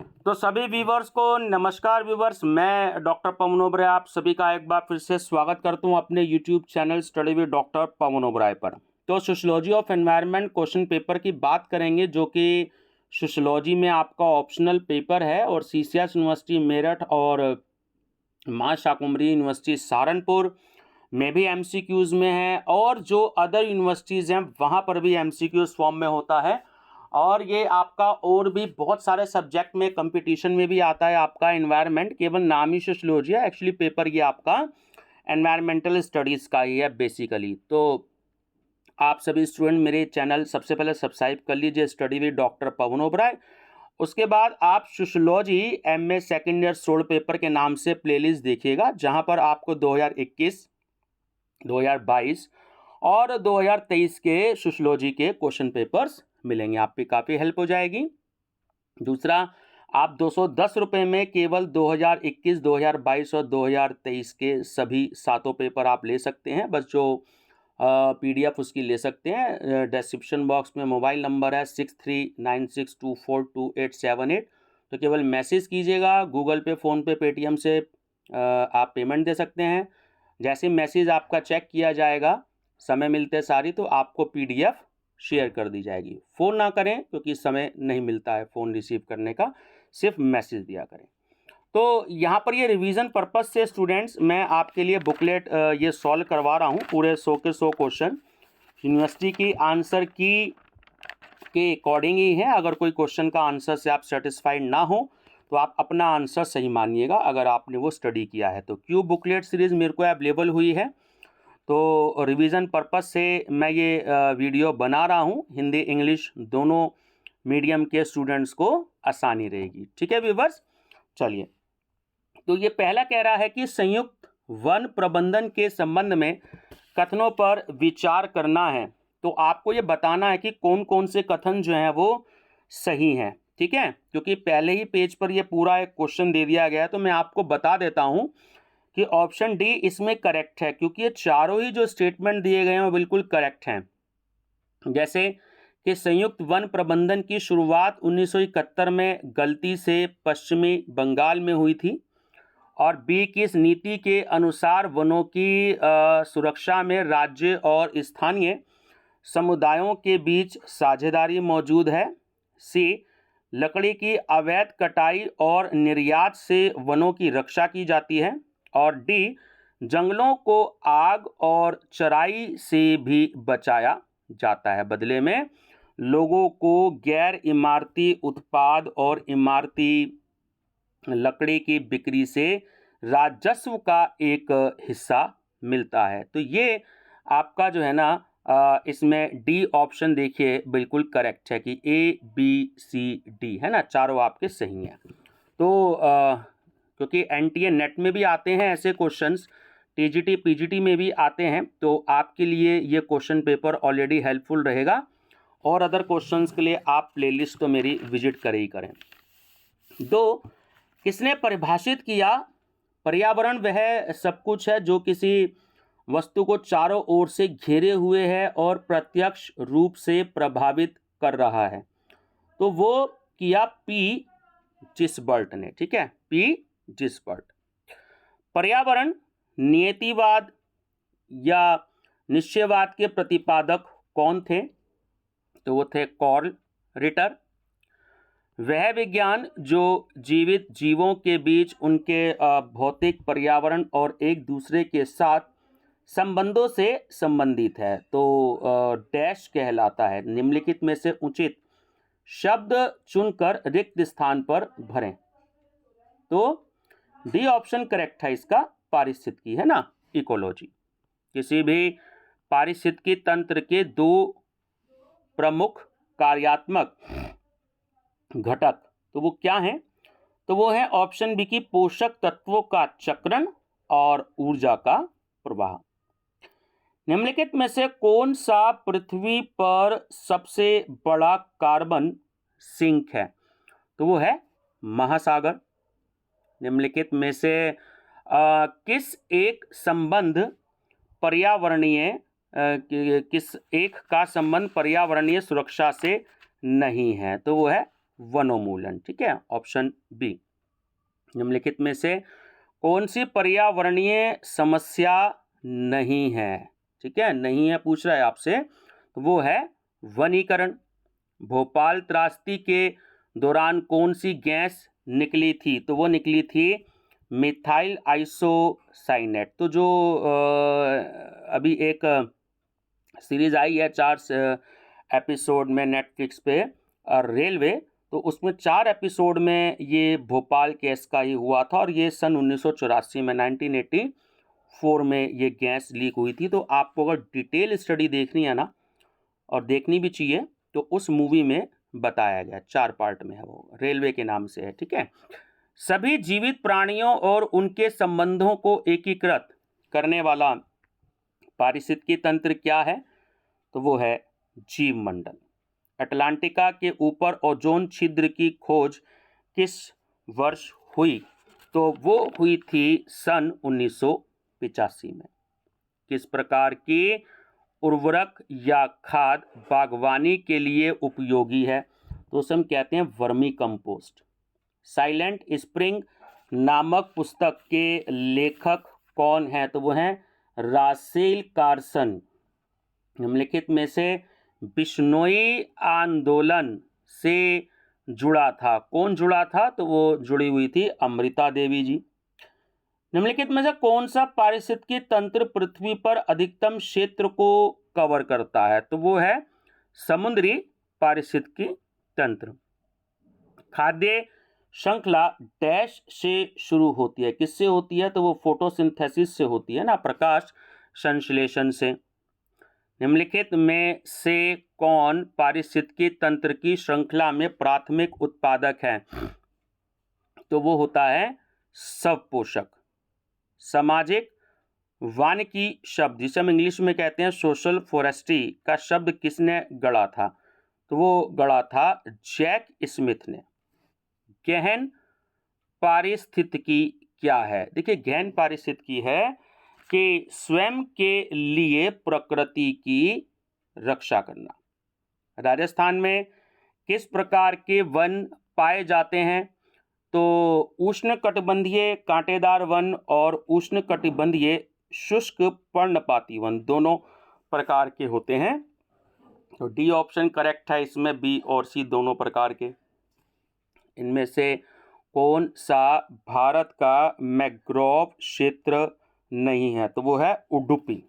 तो सभी व्यूवर्स को नमस्कार व्यूवर्स, मैं डॉक्टर पवन ओबराय आप सभी का एक बार फिर से स्वागत करता हूं अपने YouTube channel study with doctor Pawan Oberoi पर। तो sociology of environment question paper की बात करेंगे, जो कि सोशियोलॉजी में आपका ऑप्शनल पेपर है और सीसीएस यूनिवर्सिटी मेरठ और मां शाकुंभरी यूनिवर्सिटी सहारनपुर में भी एमसीक्यूज में है, और जो अदर यूनिवर्सिटीज़ हैं वहाँ पर भी एमसीक्यूज फॉर्म में होता है। और ये आपका और भी बहुत सारे सब्जेक्ट में कंपटीशन में भी आता है। आपका एनवायरनमेंट केवल नाम ही सोशियोलॉजी है, एक्चुअली पेपर ये आपका एनवायरमेंटल स्टडीज़ का ही है बेसिकली। तो आप सभी स्टूडेंट मेरे चैनल सबसे पहले सब्सक्राइब कर लीजिए, study with doctor Pawan Oberoi. उसके बाद आप sociology MA second year solved paper के नाम से प्लेलिस्ट देखिएगा, जहाँ पर आपको 2021, 2022 और 2023 के सोशियोलॉजी के क्वेश्चन पेपर्स मिलेंगे। आपकी काफ़ी हेल्प हो जाएगी। दूसरा, आप 210 रुपये में केवल 2021, 2022 और 2023 के सभी सातों पेपर आप ले सकते हैं। बस जो पीडीएफ उसकी ले सकते हैं। डिस्क्रिप्शन बॉक्स में मोबाइल नंबर है 6396242878। तो केवल मैसेज कीजिएगा, गूगल पे, फ़ोनपे, पेटीएम से आप पेमेंट दे सकते हैं। जैसे मैसेज आपका चेक किया जाएगा समय मिलते सारी, तो आपको पीडीएफ शेयर कर दी जाएगी। फ़ोन ना करें क्योंकि समय नहीं मिलता है फ़ोन रिसीव करने का, सिर्फ मैसेज दिया करें। तो यहाँ पर ये रिवीजन पर्पस से स्टूडेंट्स मैं आपके लिए बुकलेट ये सॉल्व करवा रहा हूँ। पूरे 100 के 100 क्वेश्चन यूनिवर्सिटी की आंसर की के अकॉर्डिंग ही है। अगर कोई क्वेश्चन का आंसर से आप सेटिस्फाइड ना हो तो आप अपना आंसर सही मानिएगा, अगर आपने वो स्टडी किया है तो। क्यों बुकलेट सीरीज़ मेरे को अवेलेबल हुई है, तो रिवीजन पर्पस से मैं ये वीडियो बना रहा हूँ। हिंदी इंग्लिश दोनों मीडियम के स्टूडेंट्स को आसानी रहेगी। ठीक है व्यूवर्स, चलिए। तो ये पहला कह रहा है कि संयुक्त वन प्रबंधन के संबंध में कथनों पर विचार करना है। तो आपको ये बताना है कि कौन कौन से कथन जो हैं वो सही हैं। ठीक है, क्योंकि पहले ही पेज पर ये पूरा एक क्वेश्चन दे दिया गया है, तो मैं आपको बता देता हूं कि ऑप्शन डी इसमें करेक्ट है, क्योंकि ये चारों ही जो स्टेटमेंट दिए गए हैं वो बिल्कुल करेक्ट हैं। जैसे कि संयुक्त वन प्रबंधन की शुरुआत 1971 में गलती से पश्चिमी बंगाल में हुई थी, और बी की इस नीति के अनुसार वनों की सुरक्षा में राज्य और स्थानीय समुदायों के बीच साझेदारी मौजूद है। सी, लकड़ी की अवैध कटाई और निर्यात से वनों की रक्षा की जाती है। और डी, जंगलों को आग और चराई से भी बचाया जाता है, बदले में लोगों को गैर इमारती उत्पाद और इमारती लकड़ी की बिक्री से राजस्व का एक हिस्सा मिलता है। तो ये आपका जो है ना इसमें डी ऑप्शन देखिए बिल्कुल करेक्ट है कि ए बी सी डी है ना, चारों आपके सही हैं। तो क्योंकि एनटीए नेट में भी आते हैं ऐसे क्वेश्चंस, टीजीटी पीजीटी में भी आते हैं, तो आपके लिए ये क्वेश्चन पेपर ऑलरेडी हेल्पफुल रहेगा। और अदर क्वेश्चंस के लिए आप प्लेलिस्ट तो मेरी विजिट करें ही करें। दो, किसने परिभाषित किया पर्यावरण वह सब कुछ है जो किसी वस्तु को चारों ओर से घेरे हुए है और प्रत्यक्ष रूप से प्रभावित कर रहा है। तो वो किया पी जिसबर्ट ने। ठीक है, पी जिसबर्ट। पर्यावरण नियतिवाद या निश्चयवाद के प्रतिपादक कौन थे, तो वो थे कार्ल रिटर। वह विज्ञान जो जीवित जीवों के बीच उनके भौतिक पर्यावरण और एक दूसरे के साथ संबंधों से संबंधित है, तो डैश कहलाता है। निम्नलिखित में से उचित शब्द चुनकर रिक्त स्थान पर भरें। तो डी ऑप्शन करेक्ट है इसका, पारिस्थितिकी है ना, इकोलॉजी। किसी भी पारिस्थितिकी तंत्र के दो प्रमुख कार्यात्मक घटक, तो वो क्या हैं, तो वो है ऑप्शन बी की पोषक तत्वों का चक्रण और ऊर्जा का प्रवाह। निम्नलिखित में से कौन सा पृथ्वी पर सबसे बड़ा कार्बन सिंक है, तो वो है महासागर। निम्नलिखित में से किस एक संबंध पर्यावरणीय किस एक का संबंध पर्यावरणीय सुरक्षा से नहीं है, तो वो है वनोन्मूलन। ठीक है, ऑप्शन बी। निम्नलिखित में से कौन सी पर्यावरणीय समस्या नहीं है? ठीक है, नहीं है पूछ रहा है आपसे, तो वो है वनीकरण। भोपाल त्रासदी के दौरान कौन सी गैस निकली थी? तो वो निकली थी मिथाइल आइसोसाइनेट। तो जो अभी एक सीरीज आई है 4 एपिसोड में नेटफ्लिक्स पे, रेलवे, तो उसमें 4 एपिसोड में ये भोपाल केस का ही हुआ था और ये सन 1984 में 1984 में ये गैस लीक हुई थी। तो आपको अगर डिटेल स्टडी देखनी है ना, और देखनी भी चाहिए, तो उस मूवी में बताया गया, 4 पार्ट में है, वो रेलवे के नाम से है। ठीक है, सभी जीवित प्राणियों और उनके संबंधों को एकीकृत करने वाला पारिस्थितिकी तंत्र क्या है? तो वो है जीव मंडल। अटलांटिका के ऊपर ओजोन छिद्र की खोज किस वर्ष हुई? तो वो हुई थी सन 1985 में। किस प्रकार की उर्वरक या खाद बागवानी के लिए उपयोगी है? तो उसे हम कहते हैं वर्मी कंपोस्ट। साइलेंट स्प्रिंग नामक पुस्तक के लेखक कौन है? तो वो हैं रासेल कार्सन। निम्नलिखित में से बिश्नोई आंदोलन से जुड़ा था, कौन जुड़ा था? तो वो जुड़ी हुई थी अमृता देवी जी। निम्नलिखित में से कौन सा पारिस्थितिकी तंत्र पृथ्वी पर अधिकतम क्षेत्र को कवर करता है? तो वो है समुद्री पारिस्थितिकी तंत्र। खाद्य श्रृंखला डैश से शुरू होती है, किससे होती है? तो वो फोटोसिंथेसिस से होती है ना, प्रकाश संश्लेषण से। निम्नलिखित में से कौन पारिस्थितिकी तंत्र की श्रृंखला में प्राथमिक उत्पादक है? तो वो होता है स्वपोषक। सामाजिक वानिकी शब्द, जिसे हम इंग्लिश में कहते हैं सोशल फॉरेस्ट्री, का शब्द किसने गढ़ा था? तो वो गढ़ा था जैक स्मिथ ने। गहन पारिस्थितिकी क्या है? देखिए, गहन पारिस्थितिकी है कि स्वयं के लिए प्रकृति की रक्षा करना। राजस्थान में किस प्रकार के वन पाए जाते हैं? तो उष्णकटिबंधीय कांटेदार वन और उष्णकटिबंधीय शुष्क पर्णपाती वन दोनों प्रकार के होते हैं। तो डी ऑप्शन करेक्ट है इसमें, बी और सी दोनों प्रकार के। इनमें से कौन सा भारत का मैंग्रोव क्षेत्र नहीं है? तो वो है उडुपी।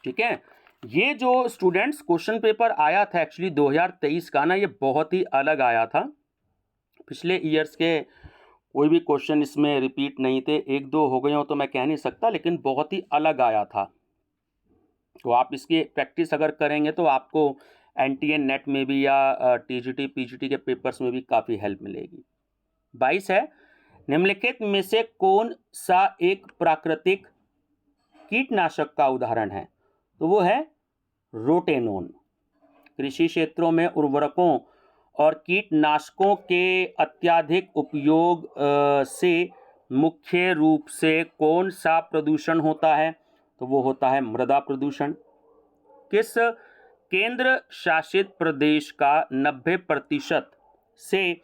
ठीक है, ये जो स्टूडेंट्स क्वेश्चन पेपर आया था एक्चुअली 2023 का ना, ये बहुत ही अलग आया था। पिछले ईयर्स के कोई भी क्वेश्चन इसमें रिपीट नहीं थे। 1-2 हो गए हो तो मैं कह नहीं सकता, लेकिन बहुत ही अलग आया था। तो आप इसकी प्रैक्टिस अगर करेंगे तो आपको एनटीए नेट में भी या टीजीटी पीजीटी के पेपर्स में भी काफ़ी हेल्प मिलेगी। 22 है, निम्नलिखित में से कौन सा एक प्राकृतिक कीटनाशक का उदाहरण है? तो वो है रोटेनोन। कृषि क्षेत्रों में उर्वरकों और कीटनाशकों के अत्यधिक उपयोग से मुख्य रूप से कौन सा प्रदूषण होता है? तो वो होता है मृदा प्रदूषण। किस केंद्र शासित प्रदेश का 90% से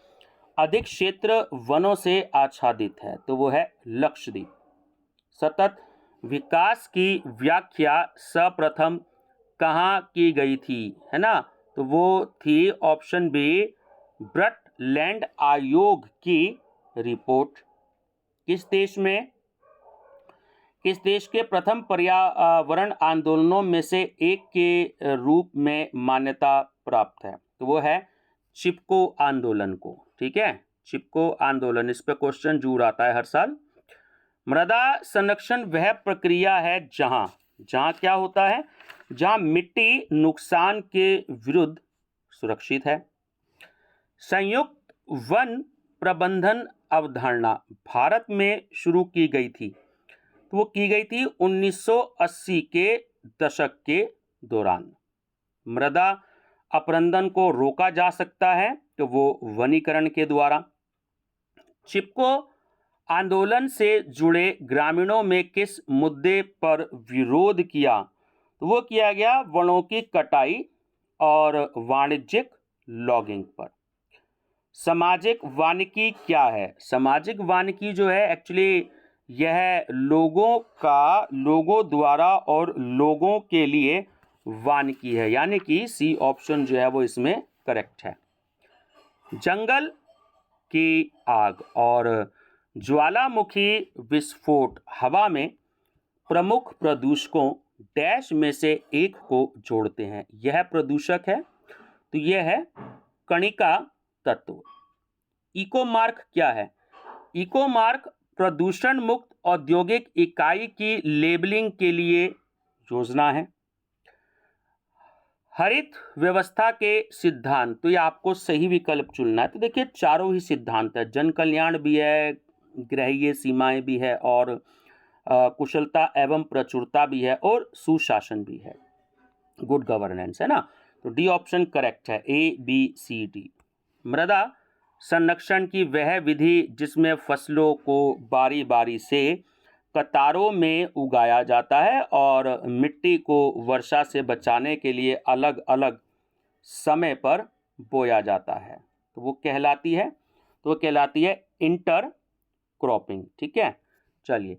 अधिक क्षेत्र वनों से आच्छादित है? तो वो है लक्षद्वीप। सतत विकास की व्याख्या सर्वप्रथम कहाँ की गई थी? है ना, तो वो थी ऑप्शन बी, ब्रटलैंड आयोग की रिपोर्ट। किस देश के प्रथम पर्यावरण आंदोलनों में से एक के रूप में मान्यता प्राप्त है? तो वो है चिपको आंदोलन को। ठीक है, चिपको आंदोलन, इस पे क्वेश्चन जरूर आता है हर साल। मृदा संरक्षण वह प्रक्रिया है जहां क्या होता है? जहां मिट्टी नुकसान के विरुद्ध सुरक्षित है। संयुक्त वन प्रबंधन अवधारणा भारत में शुरू की गई थी, तो वो की गई थी 1980 के दशक के दौरान। मृदा अपरदन को रोका जा सकता है, तो वो वनीकरण के द्वारा। चिपको आंदोलन से जुड़े ग्रामीणों में किस मुद्दे पर विरोध किया? तो वो किया गया वनों की कटाई और वाणिज्यिक लॉगिंग पर। सामाजिक वानिकी क्या है? सामाजिक वानिकी जो है एक्चुअली यह लोगों द्वारा और लोगों के लिए वानिकी है, यानी कि सी ऑप्शन जो है वो इसमें करेक्ट है। जंगल की आग और ज्वालामुखी विस्फोट हवा में प्रमुख प्रदूषकों डैश में से एक को जोड़ते हैं। यह प्रदूषक है तो यह है कणिका तत्व। इकोमार्क क्या है? इकोमार्क प्रदूषण मुक्त औद्योगिक इकाई की लेबलिंग के लिए योजना है। हरित व्यवस्था के सिद्धांत, तो ये आपको सही विकल्प चुनना है। तो देखिए चारों ही सिद्धांत है, जन कल्याण भी है, ग्रहीय सीमाएं भी है और कुशलता एवं प्रचुरता भी है और सुशासन भी है, गुड गवर्नेंस है ना। तो डी ऑप्शन करेक्ट है, ए बी सी डी। मृदा संरक्षण की वह विधि जिसमें फसलों को बारी बारी से कतारों में उगाया जाता है और मिट्टी को वर्षा से बचाने के लिए अलग अलग समय पर बोया जाता है, तो वो कहलाती है इंटर क्रॉपिंग। ठीक है, चलिए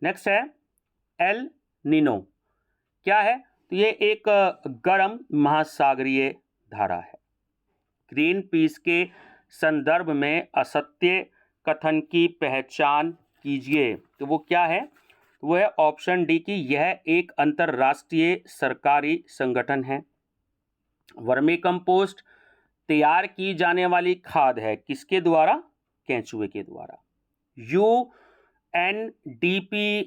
नेक्स्ट है एल नीनो क्या है? तो ये एक गर्म महासागरीय धारा है। ग्रीन पीस के संदर्भ में असत्य कथन की पहचान कीजिए, तो वो क्या है? वो है ऑप्शन डी की यह एक अंतरराष्ट्रीय सरकारी संगठन है। वर्मी कंपोस्ट तैयार की जाने वाली खाद है, किसके द्वारा? केंचुए के द्वारा। यूएनडीपी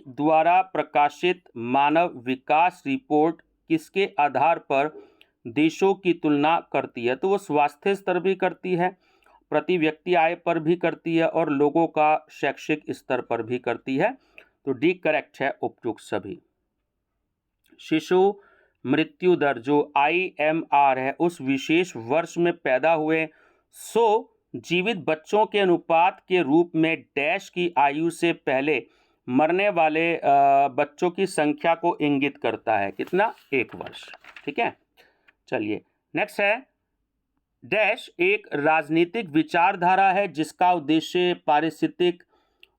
द्वारा प्रकाशित मानव विकास रिपोर्ट किसके आधार पर देशों की तुलना करती है? तो वो स्वास्थ्य स्तर भी करती है, प्रति व्यक्ति आय पर भी करती है और लोगों का शैक्षिक स्तर पर भी करती है। तो डी करेक्ट है उपयुक्त सभी। शिशु मृत्यु दर जो IMR है, उस विशेष वर्ष में पैदा हुए 100 जीवित बच्चों के अनुपात के रूप में डैश की आयु से पहले मरने वाले बच्चों की संख्या को इंगित करता है। कितना? 1 वर्ष। ठीक है, चलिए नेक्स्ट है डैश एक राजनीतिक विचारधारा है जिसका उद्देश्य पारिस्थितिक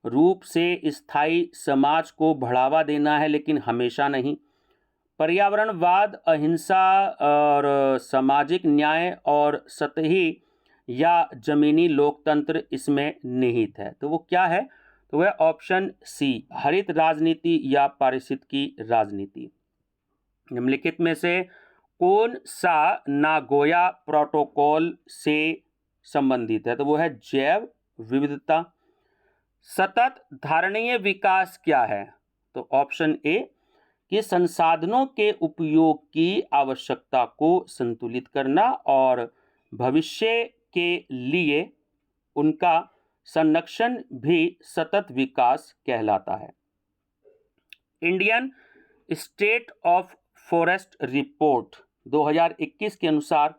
रूप से स्थायी समाज को बढ़ावा देना है, लेकिन हमेशा नहीं। पर्यावरणवाद, अहिंसा और सामाजिक न्याय और सतही या जमीनी लोकतंत्र इसमें निहित है। तो वो क्या है? तो वह ऑप्शन सी हरित राजनीति या पारिस्थितिकी राजनीति। निम्नलिखित में से कौन सा नागोया प्रोटोकॉल से संबंधित है? तो वो है जैव विविधता। सतत धारणीय विकास क्या है? तो ऑप्शन ए कि संसाधनों के उपयोग की आवश्यकता को संतुलित करना और भविष्य के लिए उनका संरक्षण भी सतत विकास कहलाता है। Indian state of forest report 2021 के अनुसार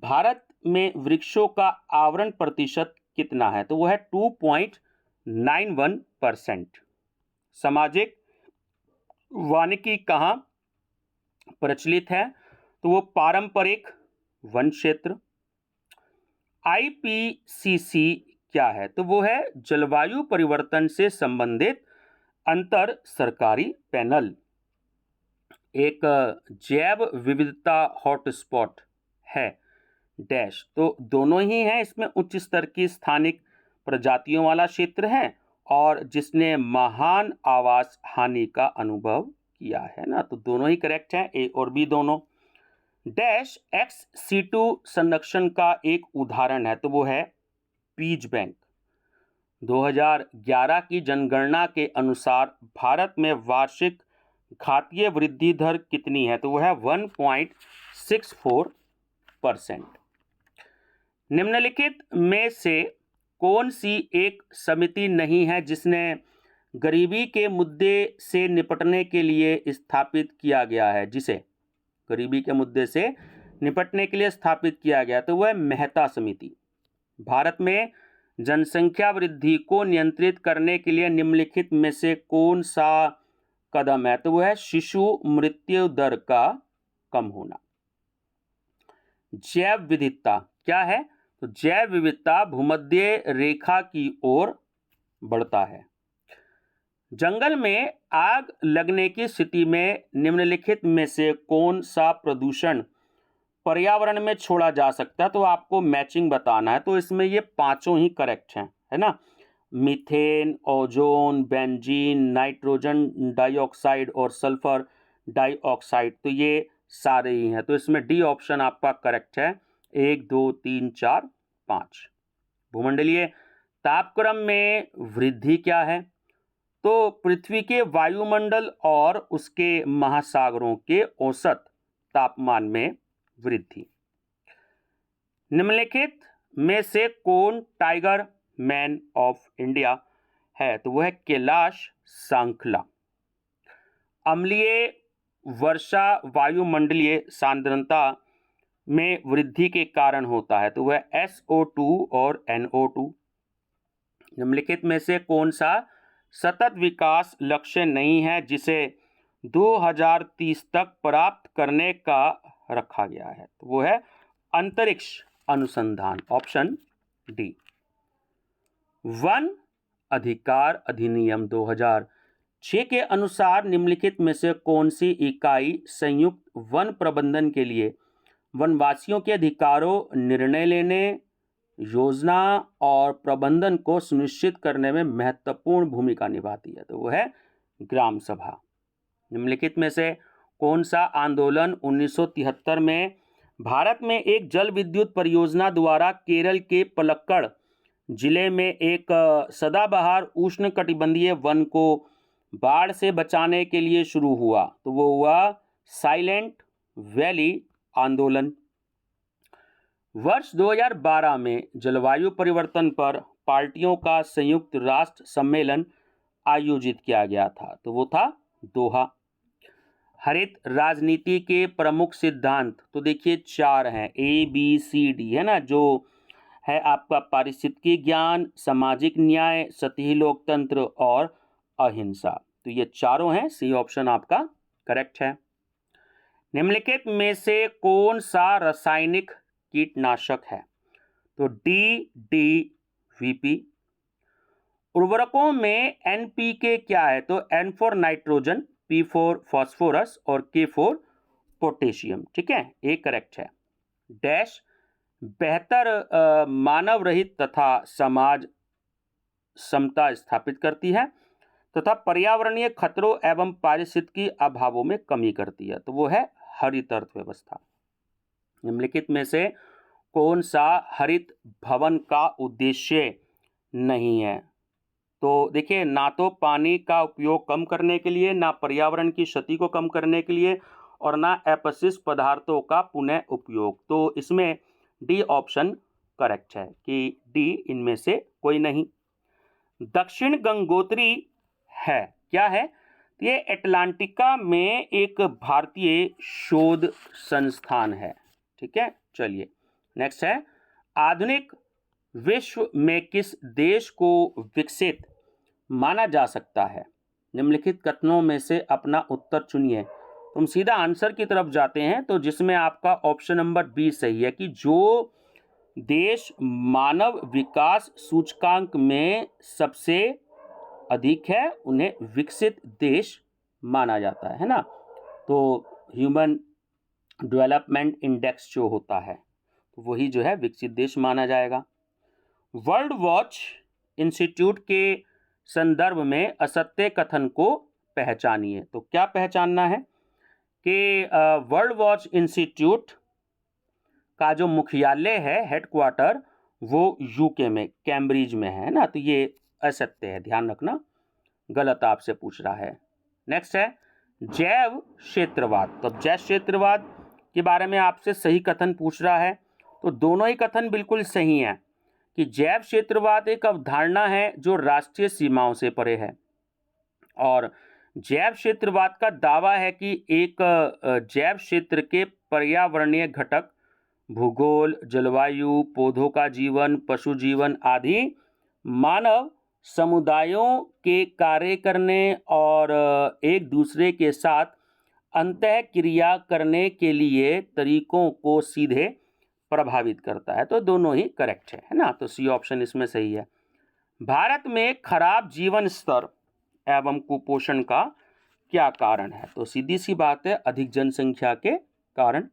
भारत में वृक्षों का आवरण प्रतिशत कितना है? तो वो है 2.91%। सामाजिक वानिकी कहाँ प्रचलित है? तो वो पारंपरिक वन क्षेत्र। IPCC क्या है? तो वो है जलवायु परिवर्तन से संबंधित अंतर सरकारी पैनल। एक जैव विविधता हॉटस्पॉट है डैश, तो दोनों ही हैं। इसमें उच्च स्तर की स्थानिक प्रजातियों वाला क्षेत्र है और जिसने महान आवास हानि का अनुभव किया है ना, तो दोनों ही करेक्ट हैं, ए और बी दोनों। डैश XC2 संरक्षण का एक उदाहरण है, तो वो है पीज बैंक। 2011 की जनगणना के अनुसार भारत में वार्षिक घातीय वृद्धि दर कितनी है? तो वो है 1.64%। निम्नलिखित में से कौन सी एक समिति नहीं है जिसने गरीबी के मुद्दे से निपटने के लिए स्थापित किया गया है? जिसे गरीबी के मुद्दे से निपटने के लिए स्थापित किया गया, तो वह है मेहता समिति। भारत में जनसंख्या वृद्धि को नियंत्रित करने के लिए निम्नलिखित में से कौन सा कदम है? तो वह है शिशु मृत्यु दर का कम होना। जैव विविधता क्या है? तो जैव विविधता भूमध्य रेखा की ओर बढ़ता है। जंगल में आग लगने की स्थिति में निम्नलिखित में से कौन सा प्रदूषण पर्यावरण में छोड़ा जा सकता है? तो आपको मैचिंग बताना है। तो इसमें ये पांचों ही करेक्ट हैं, है ना। Methane, ozone, benzene, nitrogen dioxide और सल्फर डाइऑक्साइड, तो ये सारे ही हैं। तो इसमें डी ऑप्शन आपका करेक्ट है। 1 2 3 4 5। भूमंडलीय तापक्रम में वृद्धि क्या है? तो पृथ्वी के वायुमंडल और उसके महासागरों के औसत तापमान में वृद्धि। निम्नलिखित में से कौन टाइगर मैन ऑफ इंडिया है? तो वह है कैलाश सांखला। अम्लीय वर्षा वायुमंडलीय सांद्रता में वृद्धि के कारण होता है, तो वह SO2 और NO2। निम्नलिखित में से कौन सा सतत विकास लक्ष्य नहीं है जिसे 2030 तक प्राप्त करने का रखा गया है? तो वो है अंतरिक्ष अनुसंधान, ऑप्शन डी। वन अधिकार अधिनियम 2006 के अनुसार निम्नलिखित में से कौन सी इकाई संयुक्त वन प्रबंधन के लिए वनवासियों के अधिकारों, निर्णय लेने, योजना और प्रबंधन को सुनिश्चित करने में महत्वपूर्ण भूमिका निभाती है? तो वो है ग्राम सभा। निम्नलिखित में से कौन सा आंदोलन 1973 में भारत में एक जल विद्युत परियोजना द्वारा केरल के पलक्कड़ जिले में एक सदाबहार उष्णकटिबंधीय वन को बाढ़ से बचाने के लिए शुरू हुआ? तो वो हुआ साइलेंट वैली आंदोलन। वर्ष 2012 में जलवायु परिवर्तन पर पार्टियों का संयुक्त राष्ट्र सम्मेलन आयोजित किया गया था, तो वो था दोहा। हरित राजनीति के प्रमुख सिद्धांत तो देखिए 4 हैं, ABCD, है ना, जो है आपका पारिस्थितिकी ज्ञान, सामाजिक न्याय, सतही लोकतंत्र और अहिंसा। तो ये चारों हैं, सी ऑप्शन आपका करेक्ट है। निम्नलिखित में से कौन सा रासायनिक कीटनाशक है? तो DDVP। उर्वरकों में NPK क्या है? तो N for nitrogen, P for phosphorus और K फॉर पोटेशियम। ठीक है, ये करेक्ट है। डैश बेहतर मानव रहित तथा समाज समता स्थापित करती है तथा पर्यावरणीय खतरों एवं पारिस्थितिकी अभावों में कमी करती है? तो वो है हरित अर्थव्यवस्था। निम्नलिखित में से कौन सा हरित भवन का उद्देश्य नहीं है? तो देखिए, ना तो पानी का उपयोग कम करने के लिए, ना पर्यावरण की क्षति को कम करने के लिए, और ना अपशिष्ट पदार्थों का पुनः उपयोग। तो इसमें डी ऑप्शन करेक्ट है कि डी इनमें से कोई नहीं। दक्षिण गंगोत्री है, क्या है? ये अटलांटिका में एक भारतीय शोध संस्थान है। ठीक है, चलिए नेक्स्ट है, आधुनिक विश्व में किस देश को विकसित माना जा सकता है? निम्नलिखित कथनों में से अपना उत्तर चुनिए। तुम सीधा आंसर की तरफ जाते हैं, तो जिसमें आपका ऑप्शन नंबर बी सही है कि जो देश मानव विकास सूचकांक में सबसे अधिक है उन्हें विकसित देश माना जाता है ना। तो ह्यूमन डेवलपमेंट इंडेक्स जो होता है तो वही जो है विकसित देश माना जाएगा। वर्ल्ड वॉच इंस्टीट्यूट के संदर्भ में असत्य कथन को पहचानिए। तो क्या पहचानना है कि वर्ल्ड वॉच इंस्टीट्यूट का जो मुख्यालय है, हेडक्वार्टर, वो यूके में कैम्ब्रिज में है ना। तो ये असत्य है, ध्यान रखना, गलत आपसे पूछ रहा है। नेक्स्ट है जैव क्षेत्रवाद। तो जैव क्षेत्रवाद के बारे में आपसे सही कथन पूछ रहा है, तो दोनों ही कथन बिल्कुल सही हैं कि जैव क्षेत्रवाद एक अवधारणा है जो राष्ट्रीय सीमाओं से परे है, और जैव क्षेत्रवाद का दावा है कि एक जैव क्षेत्र के पर्यावरणीय घटक, भूगोल, जलवायु, पौधों का जीवन, पशु जीवन आदि मानव समुदायों के कार्य करने और एक दूसरे के साथ अंतःक्रिया करने के लिए तरीकों को सीधे प्रभावित करता है। तो दोनों ही करेक्ट है ना। तो सी ऑप्शन इसमें सही है। भारत में खराब जीवन स्तर एवं कुपोषण का क्या कारण है? तो सीधी सी बात है, अधिक जनसंख्या के कारण।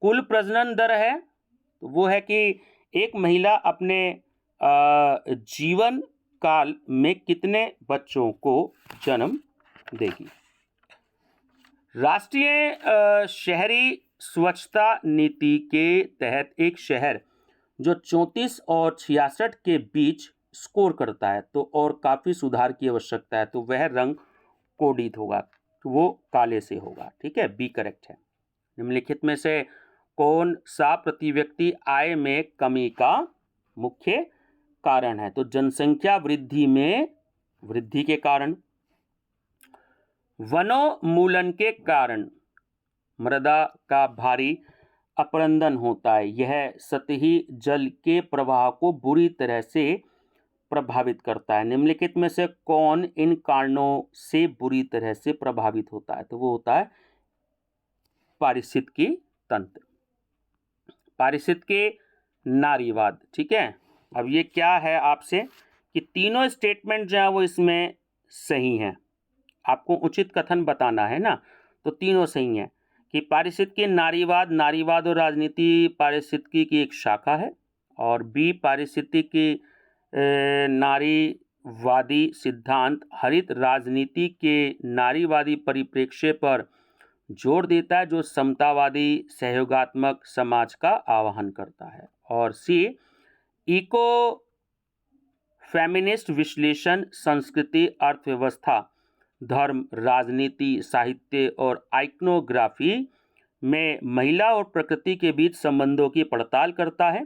कुल प्रजनन दर है, तो वो है कि एक महिला अपने जीवन काल में कितने बच्चों को जन्म देगी। राष्ट्रीय शहरी स्वच्छता नीति के तहत एक शहर जो 34 और 66 के बीच स्कोर करता है तो और काफ़ी सुधार की आवश्यकता है, तो वह रंग कोडित होगा, तो वो काले से होगा। ठीक है, बी करेक्ट है। निम्नलिखित में से कौन सा प्रति व्यक्ति आय में कमी का मुख्य कारण है? तो जनसंख्या वृद्धि में वृद्धि के कारण, वनोन्मूलन के कारण मृदा का भारी अपरदन होता है, यह सतही जल के प्रवाह को बुरी तरह से प्रभावित करता है। निम्नलिखित में से कौन इन कारणों से बुरी तरह से प्रभावित होता है? तो वो होता है पारिस्थितिकी तंत्र, पारिस्थितिकी नारीवाद। ठीक है, अब ये क्या है आपसे कि तीनों स्टेटमेंट जो है वो इसमें सही हैं, आपको उचित कथन बताना है ना। तो तीनों सही हैं कि पारिस्थितिकी नारीवाद, नारीवाद और राजनीति पारिस्थितिकी की एक शाखा है, और बी पारिस्थितिकी नारीवादी सिद्धांत हरित राजनीति के नारीवादी परिप्रेक्ष्य पर जोर देता है, जो समतावादी सहयोगात्मक समाज का आह्वान करता है, और सी इको फेमिनिस्ट विश्लेषण संस्कृति, अर्थव्यवस्था, धर्म, राजनीति, साहित्य और आइकनोग्राफी में महिला और प्रकृति के बीच संबंधों की पड़ताल करता है,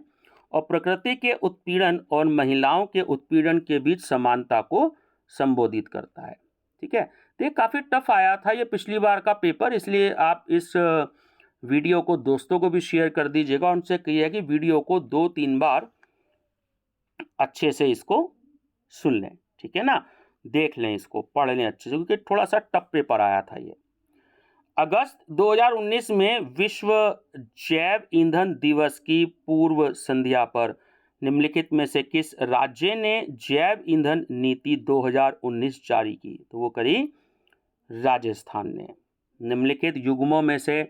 और प्रकृति के उत्पीड़न और महिलाओं के उत्पीड़न के बीच समानता को संबोधित करता है। ठीक है, तो ये काफ़ी टफ आया था ये पिछली बार का पेपर, इसलिए आप इस वीडियो को दोस्तों को भी शेयर कर दीजिएगा, उनसे कहिए कि वीडियो को 2-3 बार अच्छे से इसको सुन लें। ठीक है ना, देख लें, इसको पढ़ लें अच्छे से, क्योंकि थोड़ा सा टफ पेपर आया था ये। अगस्त 2019 में विश्व जैव ईंधन दिवस की पूर्व संध्या पर निम्नलिखित में से किस राज्य ने जैव ईंधन नीति 2019 जारी की? तो वो करी राजस्थान ने। निम्नलिखित युग्मों में से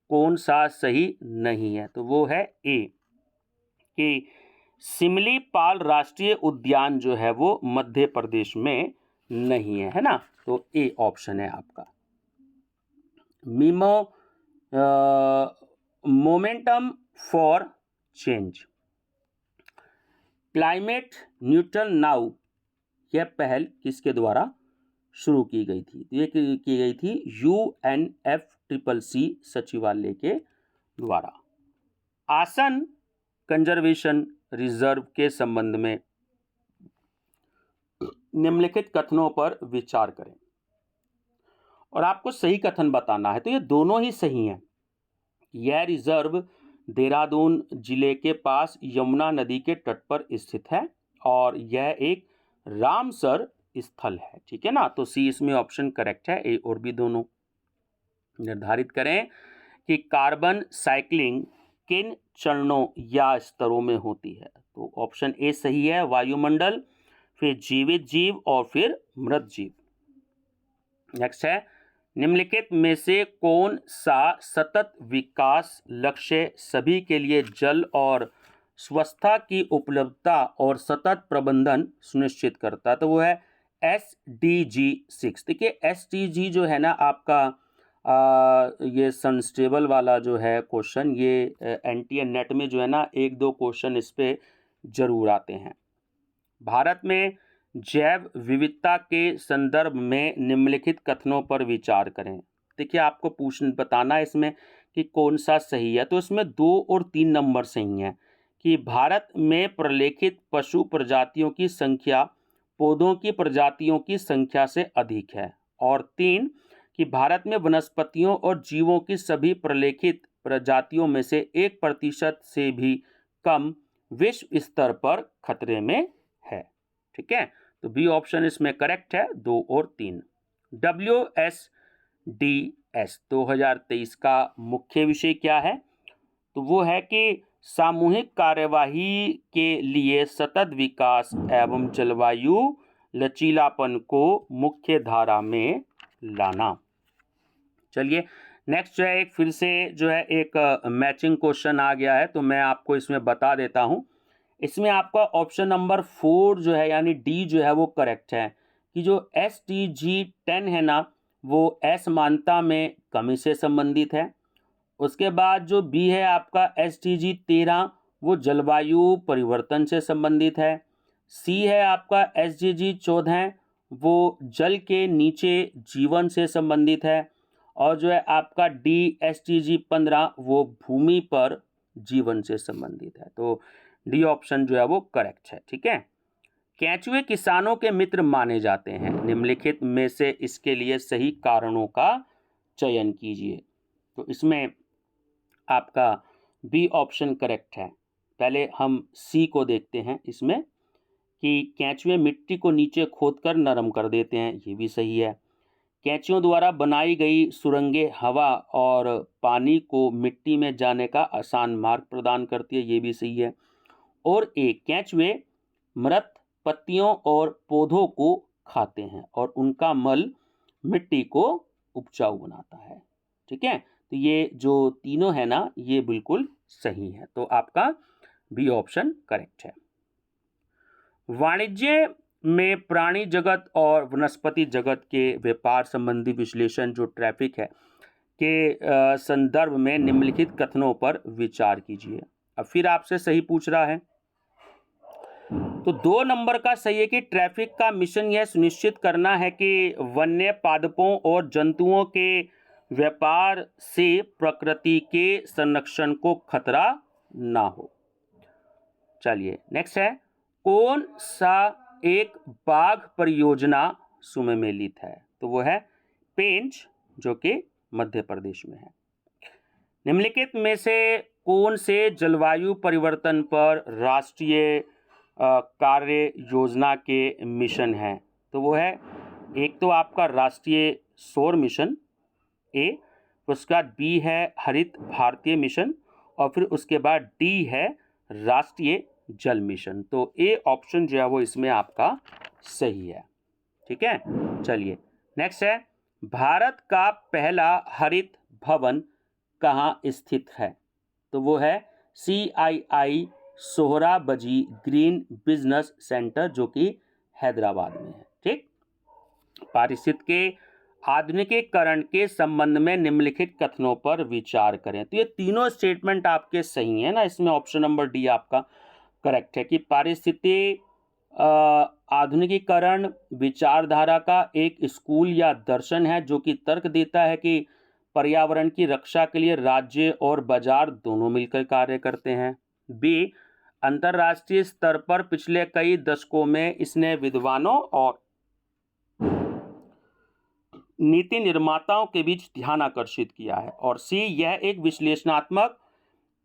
कौन सा सही नहीं है? तो वो है ए कि सिमलीपाल राष्ट्रीय उद्यान जो है वो मध्य प्रदेश में नहीं है, है ना। तो ए ऑप्शन है आपका। Momentum for change, climate neutral now, यह पहल किसके द्वारा शुरू की गई थी? तो ये की गई थी UNFCCC सचिवालय के द्वारा। आसन कंजर्वेशन रिजर्व के संबंध में निम्नलिखित कथनों पर विचार करें, और आपको सही कथन बताना है। तो ये दोनों ही सही हैं। यह रिजर्व देहरादून जिले के पास यमुना नदी के तट पर स्थित है, और यह एक रामसर स्थल है। ठीक है ना, तो सी इसमें ऑप्शन करेक्ट है, ए और बी दोनों। निर्धारित करें कि कार्बन साइक्लिंग किन चरणों या स्तरों में होती है? तो ऑप्शन ए सही है, वायुमंडल, फिर जीवित जीव और फिर मृत जीव। नेक्स्ट है, निम्नलिखित में से कौन सा सतत विकास लक्ष्य सभी के लिए जल और स्वच्छता की उपलब्धता और सतत प्रबंधन सुनिश्चित करता है? तो वो है SDG 6। देखिए SDG जो है ना आपका ये सनस्टेबल वाला जो है क्वेश्चन, ये NTA नेट में जो है ना 1-2 क्वेश्चन इस पे जरूर आते हैं। भारत में जैव विविधता के संदर्भ में निम्नलिखित कथनों पर विचार करें। देखिए आपको बताना है इसमें कि कौन सा सही है। तो इसमें 2 और 3 नंबर सही हैं कि भारत में प्रलेखित पशु प्रजातियों की संख्या पौधों की प्रजातियों की संख्या से अधिक है, और 3 कि भारत में वनस्पतियों और जीवों की सभी प्रलेखित प्रजातियों में से 1% से भी कम विश्व स्तर पर खतरे में है। ठीक है, तो बी ऑप्शन इसमें करेक्ट है, 2 और 3। WSDS 2023 का मुख्य विषय क्या है? तो वो है कि सामूहिक कार्यवाही के लिए सतत विकास एवं जलवायु लचीलापन को मुख्य धारा में लाना। चलिए नेक्स्ट जो है एक फिर से जो है एक मैचिंग क्वेश्चन आ गया है, तो मैं आपको इसमें बता देता हूं। इसमें आपका ऑप्शन नंबर 4 जो है यानी डी जो है वो करेक्ट है कि जो SDG 10 है ना वो असमानता में कमी से संबंधित है। उसके बाद जो बी है आपका SDG 13 वो जलवायु परिवर्तन से संबंधित है। सी है आपका SDG 14 वो जल के नीचे जीवन से संबंधित है। और जो है आपका डी SDG 15 वो भूमि पर जीवन से संबंधित है। तो डी ऑप्शन जो है वो करेक्ट है। ठीक है, केंचुए किसानों के मित्र माने जाते हैं, निम्नलिखित में से इसके लिए सही कारणों का चयन कीजिए। तो इसमें आपका बी ऑप्शन करेक्ट है। पहले हम सी को देखते हैं इसमें कि केंचुए मिट्टी को नीचे खोदकर नरम कर देते हैं, ये भी सही है। कैंचियों द्वारा बनाई गई सुरंगें हवा और पानी को मिट्टी में जाने का आसान मार्ग प्रदान करती है, ये भी सही है। और एक केंचुए मृत पत्तियों और पौधों को खाते हैं और उनका मल मिट्टी को उपजाऊ बनाता है। ठीक है, तो ये जो तीनों है ना ये बिल्कुल सही है। तो आपका बी ऑप्शन करेक्ट है। वाणिज्य में प्राणी जगत और वनस्पति जगत के व्यापार संबंधी विश्लेषण जो ट्रैफिक है के संदर्भ में निम्नलिखित कथनों पर विचार कीजिए। अब फिर आपसे सही पूछ रहा है, तो 2 नंबर का सही है कि ट्रैफिक का मिशन यह सुनिश्चित करना है कि वन्य पादपों और जंतुओं के व्यापार से प्रकृति के संरक्षण को खतरा ना हो। चलिए नेक्स्ट है, कौन सा एक बाघ परियोजना सुमेलित है? तो वो है पेंच जो कि मध्य प्रदेश में है। निम्नलिखित में से कौन से जलवायु परिवर्तन पर राष्ट्रीय कार्य योजना के मिशन हैं? तो वो है एक तो आपका राष्ट्रीय सौर मिशन ए, उसका बी है हरित भारतीय मिशन और फिर उसके बाद डी है राष्ट्रीय जल मिशन। तो ए ऑप्शन जो है वो इसमें आपका सही है। ठीक है, चलिए नेक्स्ट है, भारत का पहला हरित भवन कहाँ स्थित है? तो वो है CII सोहराबजी ग्रीन बिजनेस सेंटर जो कि हैदराबाद में है। ठीक, पारिस्थितिकी के आधुनिकीकरण के संबंध में निम्नलिखित कथनों पर विचार करें। तो ये तीनों स्टेटमेंट आपके सही है ना, इसमें ऑप्शन नंबर डी आपका करेक्ट है कि पारिस्थितिकी आधुनिकीकरण विचारधारा का एक स्कूल या दर्शन है जो कि तर्क देता है कि पर्यावरण की रक्षा के लिए राज्य और बाजार दोनों मिलकर कार्य करते हैं। बी, अंतर्राष्ट्रीय स्तर पर पिछले कई दशकों में इसने विद्वानों और नीति निर्माताओं के बीच ध्यान आकर्षित किया है। और सी, यह एक विश्लेषणात्मक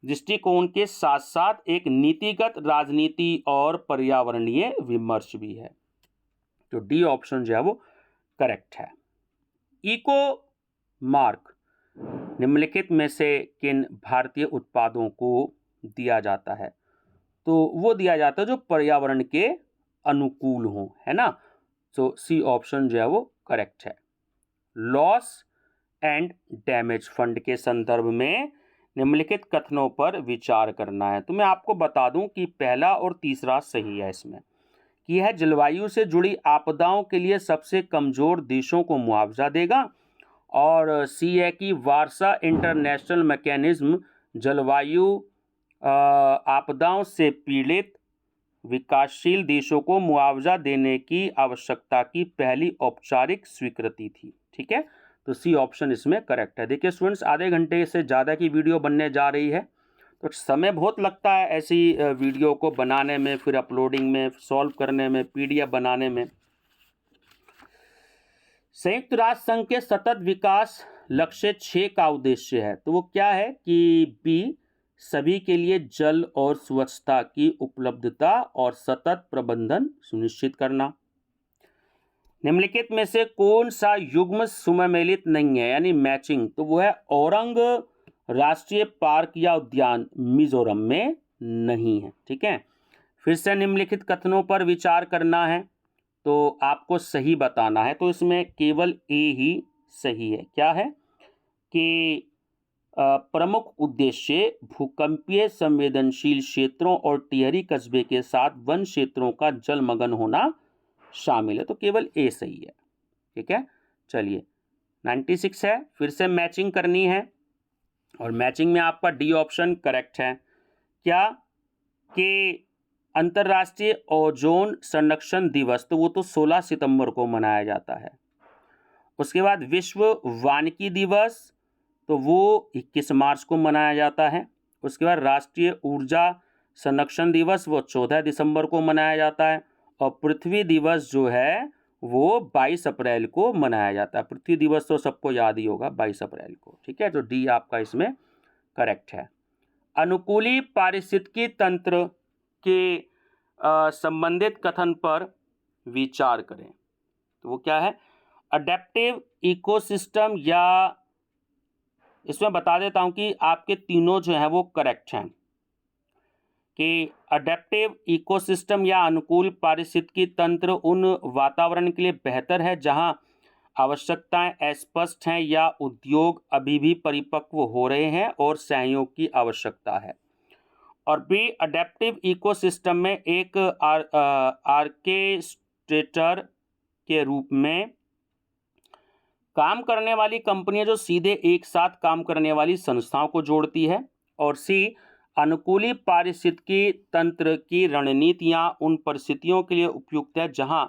दृष्टिकोण के साथ साथ एक नीतिगत राजनीति और पर्यावरणीय विमर्श भी है। तो डी ऑप्शन जो है वो करेक्ट है। इको मार्क निम्नलिखित में से किन भारतीय उत्पादों को दिया जाता है? तो वो दिया जाता है जो पर्यावरण के अनुकूल हो, है ना। तो सी ऑप्शन जो है वो करेक्ट है। लॉस एंड डैमेज फंड के संदर्भ में निम्नलिखित कथनों पर विचार करना है। तो मैं आपको बता दूं कि पहला और तीसरा सही है इसमें, कि यह जलवायु से जुड़ी आपदाओं के लिए सबसे कमजोर देशों को मुआवजा देगा। और सी है कि वार्सा इंटरनेशनल मैकेनिज्म जलवायु आपदाओं से पीड़ित विकासशील देशों को मुआवजा देने की आवश्यकता की पहली औपचारिक स्वीकृति थी। ठीक है, तो सी ऑप्शन इसमें करेक्ट है। देखिए स्टूडेंट्स, आधे घंटे से ज़्यादा की वीडियो बनने जा रही है, तो समय बहुत लगता है ऐसी वीडियो को बनाने में, फिर अपलोडिंग में, सॉल्व करने में, PDF बनाने में। संयुक्त राष्ट्र संघ के सतत विकास लक्ष्य 6 का उद्देश्य है, तो वो क्या है कि बी, सभी के लिए जल और स्वच्छता की उपलब्धता और सतत प्रबंधन सुनिश्चित करना। निम्नलिखित में से कौन सा युग्म सुमेलित नहीं है यानी मैचिंग? तो वो है औरंग राष्ट्रीय पार्क या उद्यान मिजोरम में नहीं है। ठीक है, फिर से निम्नलिखित कथनों पर विचार करना है, तो आपको सही बताना है। तो इसमें केवल ए ही सही है। क्या है कि प्रमुख उद्देश्य भूकंपीय संवेदनशील क्षेत्रों और टिहरी कस्बे के साथ वन क्षेत्रों का जलमग्न होना शामिल है। तो केवल ए सही है। ठीक है, चलिए 96 है, फिर से मैचिंग करनी है और मैचिंग में आपका डी ऑप्शन करेक्ट है। क्या कि अंतर्राष्ट्रीय ओजोन संरक्षण दिवस, तो वो तो 16 सितंबर को मनाया जाता है। उसके बाद विश्व वानिकी दिवस, तो वो 21 मार्च को मनाया जाता है। उसके बाद राष्ट्रीय ऊर्जा संरक्षण दिवस वो 14 दिसंबर को मनाया जाता है। और पृथ्वी दिवस जो है वो 22 अप्रैल को मनाया जाता है। पृथ्वी दिवस तो सबको याद ही होगा, 22 अप्रैल को। ठीक है, तो डी आपका इसमें करेक्ट है। अनुकूली पारिस्थितिकी तंत्र के संबंधित कथन पर विचार करें, तो वो क्या है? अडेप्टिव इकोसिस्टम, या इसमें बता देता हूं कि आपके तीनों जो है वो करेक्ट हैं कि अडेप्टिव इकोसिस्टम या अनुकूल पारिस्थितिकी तंत्र उन वातावरण के लिए बेहतर है जहां आवश्यकताएं अस्पष्ट हैं या उद्योग अभी भी परिपक्व हो रहे हैं और सहयोग की आवश्यकता है। और बी, अडेप्टिव इकोसिस्टम में एक आर्केस्ट्रेटर के रूप में काम करने वाली कंपनियां जो सीधे एक साथ काम करने वाली संस्थाओं को जोड़ती है। और सी, अनुकूली पारिस्थितिकी तंत्र की रणनीतियां उन परिस्थितियों के लिए उपयुक्त है जहां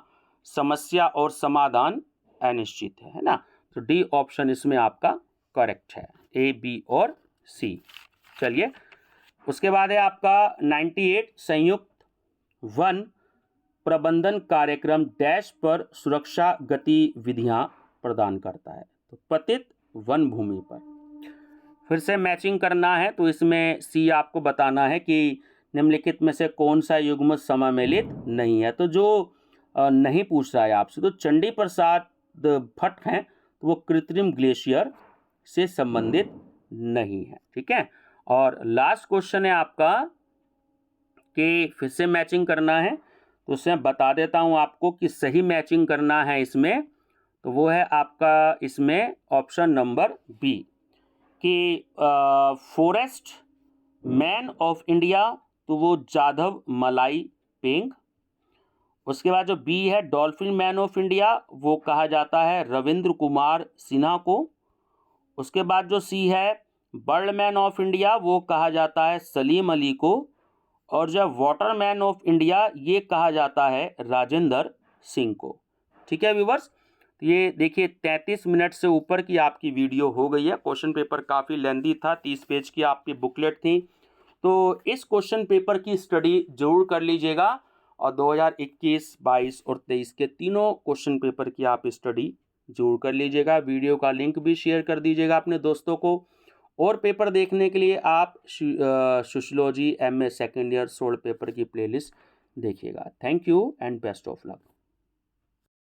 समस्या और समाधान अनिश्चित है ना। तो डी ऑप्शन इसमें आपका करेक्ट है, ए, बी और सी। चलिए, उसके बाद है आपका 98, संयुक्त वन प्रबंधन कार्यक्रम डैश पर सुरक्षा गतिविधियां प्रदान करता है, तो पतित वन भूमि पर। फिर से मैचिंग करना है, तो इसमें सी आपको बताना है कि निम्नलिखित में से कौन सा युग्म सम्मिलित नहीं है। तो जो नहीं पूछ रहा है आपसे, तो चंडी प्रसाद भट्ट हैं, तो वो कृत्रिम ग्लेशियर से संबंधित नहीं है। ठीक है, और लास्ट क्वेश्चन है आपका कि फिर से मैचिंग करना है, तो उसमें बता देता हूं आपको कि सही मैचिंग करना है इसमें, तो वो है आपका इसमें ऑप्शन नंबर बी कि फॉरेस्ट मैन ऑफ इंडिया, तो वो जाधव मलाई पेंग। उसके बाद जो बी है डॉल्फिन मैन ऑफ इंडिया, वो कहा जाता है रविंद्र कुमार सिन्हा को। उसके बाद जो सी है बर्ड मैन ऑफ इंडिया, वो कहा जाता है सलीम अली को। और जब वाटर मैन ऑफ इंडिया, ये कहा जाता है राजेंद्र सिंह को। ठीक है व्यूवर्स, ये देखिए 33 मिनट से ऊपर की आपकी वीडियो हो गई है। क्वेश्चन पेपर काफ़ी लेंदी था, 30 पेज की आपकी बुकलेट थी। तो इस क्वेश्चन पेपर की स्टडी जरूर कर लीजिएगा और 2021, 22 और 23 के तीनों क्वेश्चन पेपर की आप स्टडी जरूर कर लीजिएगा। वीडियो का लिंक भी शेयर कर दीजिएगा अपने दोस्तों को। और पेपर देखने के लिए आप sociology MA second year solved paper की प्लेलिस्ट देखिएगा। Thank you and best of luck.